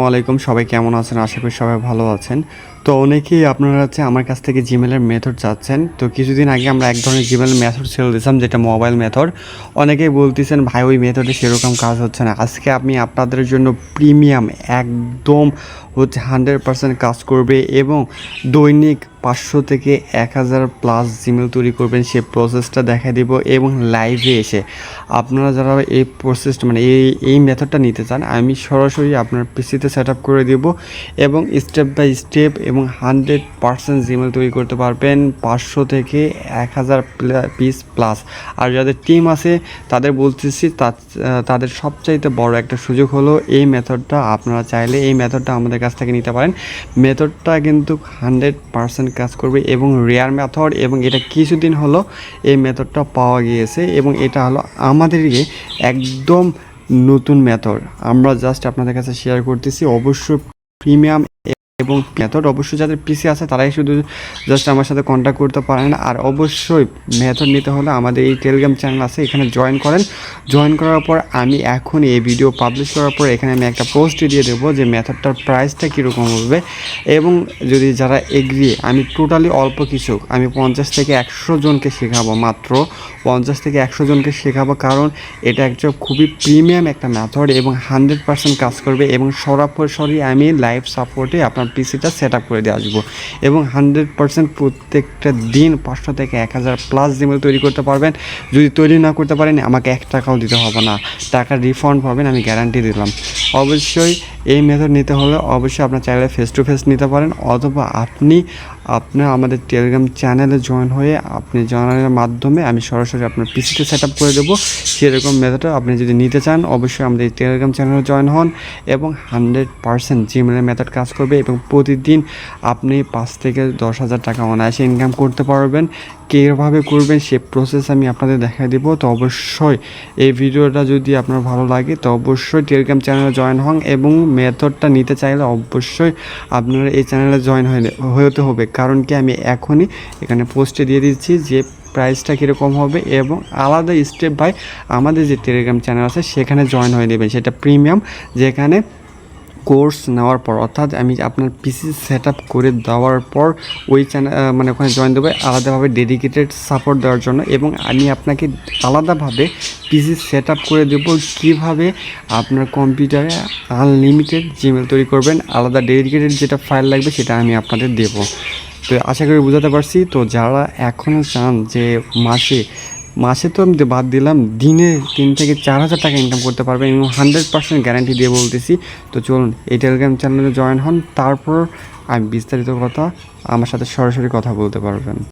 আলাইকুম, সবাই কেমন আছেন? আশা করি সবাই ভালো আছেন। তো অনেকেই আপনারা আমার কাছ থেকে জিমেলের মেথড চাচ্ছেন। তো কিছুদিন আগে আমরা এক ধরনের জিমেলের মেথড ছেড়ে দিয়েছিলাম, যেটা মোবাইল মেথড। অনেকেই বলতেছেন ভাই ওই মেথডে সেরকম কাজ হচ্ছে না। আজকে আমি আপনাদের জন্য প্রিমিয়াম একদম 100% কাজ করবে এবং দৈনিক 500 থেকে 1000 প্লাস জিমেল তৈরি করবেন, সে প্রসেসটা দেখা দেব এবং লাইভে এসে আপনারা যারা এই প্রসেসটা এই মেথডটা নিতে চান, আমি সরাসরি আপনার পিসিতে সেট আপ করে দেব এবং স্টেপ বাই স্টেপ এবং 100% জিমেল তৈরি করতে পারবেন 500 থেকে 1000 পিস প্লাস। আর যাদের টিম আছে তাদের বলতেছি তাদের সবচাইতে বড় একটা সুযোগ হলো এই মেথডটা। আপনারা চাইলে এই মেথডটা আমাদের কাছ থেকে নিতে পারেন। মেথডটা কিন্তু 100% কাজ করবে এবং রেয়ার মেথড, এবং এটা কিছুদিন হলো এই মেথডটা পাওয়া গিয়েছে এবং এটা হলো আমাদেরই একদম নতুন মেথড। আমরা জাস্ট আপনাদের কাছে শেয়ার করতেছি। অবশ্যই প্রিমিয়াম এবং মেথড অবশ্যই যাদের পিসি আছে তারাই শুধু জাস্ট আমার সাথে কন্ট্যাক্ট করতে পারেন। আর অবশ্যই মেথড নিতে হলে আমাদের এই টেলিগ্রাম চ্যানেল আছে, এখানে জয়েন করেন। জয়েন করার পর আমি এখন এই ভিডিও পাবলিশ করার পর এখানে আমি একটা পোস্ট দিয়ে দেবো যে মেথডটার প্রাইসটা কীরকম হবে, এবং যদি যারা এগ্রি, আমি টোটালি অল্প কিছু, আমি 50 থেকে 100 জনকে শেখাবো, মাত্র 50 থেকে 100 জনকে শেখাবো, কারণ এটা একটা খুবই প্রিমিয়াম একটা মেথড এবং 100% কাজ করবে এবং সরাসরি আমি লাইভ সাপোর্টে আপনার পিসিটা সেট আপ করে দিয়ে আসবো এবং 100% প্রত্যেকটা দিন 500 থেকে 1000 প্লাস জিমেল তৈরি করতে পারবেন। যদি তৈরি না করতে পারেন আমাকে 1 টাকাও দিতে হবে না, টাকা রিফান্ড পাবেন, আমি গ্যারান্টি দিলাম। অবশ্যই এই মেথড নিতে হলে অবশ্যই আপনার চাইলে ফেস টু ফেস নিতে পারেন, অথবা আপনার আমাদের টেলিগ্রাম চ্যানেলে জয়েন হয়ে আপনি জয়েনের মাধ্যমে আমি সরাসরি আপনার পিসিতে সেট আপ করে দেবো। সেরকম মেথডটা আপনি যদি নিতে চান অবশ্যই আমাদের টেলিগ্রাম চ্যানেলে জয়েন হন এবং 100% জিমেলের মেথড কাজ করবে এবং প্রতিদিন আপনি 5 থেকে 10,000 টাকা অনায়াসে ইনকাম করতে পারবেন। কীভাবে করবেন সে প্রসেস আমি আপনাদের দেখাই দেবো। তো অবশ্যই এই ভিডিওটা যদি আপনার ভালো লাগে তো অবশ্যই টেলিগ্রাম চ্যানেলে জয়েন হন এবং মেথডটা নিতে চাইলে অবশ্যই আপনারা এই চ্যানেলে জয়েন হতে হবে, কারণ কি আমি এখনই এখানে পোস্টে দিয়ে দিচ্ছি যে প্রাইসটা কীরকম হবে এবং আলাদা স্টেপ বাই আমাদের যে টেলিগ্রাম চ্যানেল আছে সেখানে জয়েন হয়ে নেবেন। সেটা প্রিমিয়াম, যেখানে কোর্স নেওয়ার পর অর্থাৎ আমি আপনার পিসি সেট আপ করে দেওয়ার পর ওই চ্যানেল ওখানে জয়েন দেবে আলাদাভাবে ডেডিকেটেড সাপোর্ট দেওয়ার জন্য, এবং আমি আপনাকে আলাদাভাবে পিসি সেট আপ করে দেবো কীভাবে আপনার কম্পিউটারে আনলিমিটেড জিমেল তৈরি করবেন। আলাদা ডেডিকেটেড যেটা ফাইল লাগবে সেটা আমি আপনাদের দেবো। তো আশা করি বোঝাতে পারছি। তো যারা এখনও চান যে মাসে তো আমি বাদ দিলাম, দিনে 3 থেকে 4,000 টাকা ইনকাম করতে পারবেন এবং 100% গ্যারান্টি দিয়ে বলতেছি। তো চলুন এই টেলিগ্রাম চ্যানেলে জয়েন হন, তারপর আমি বিস্তারিত কথা আমার সাথে সরাসরি কথা বলতে পারবেন।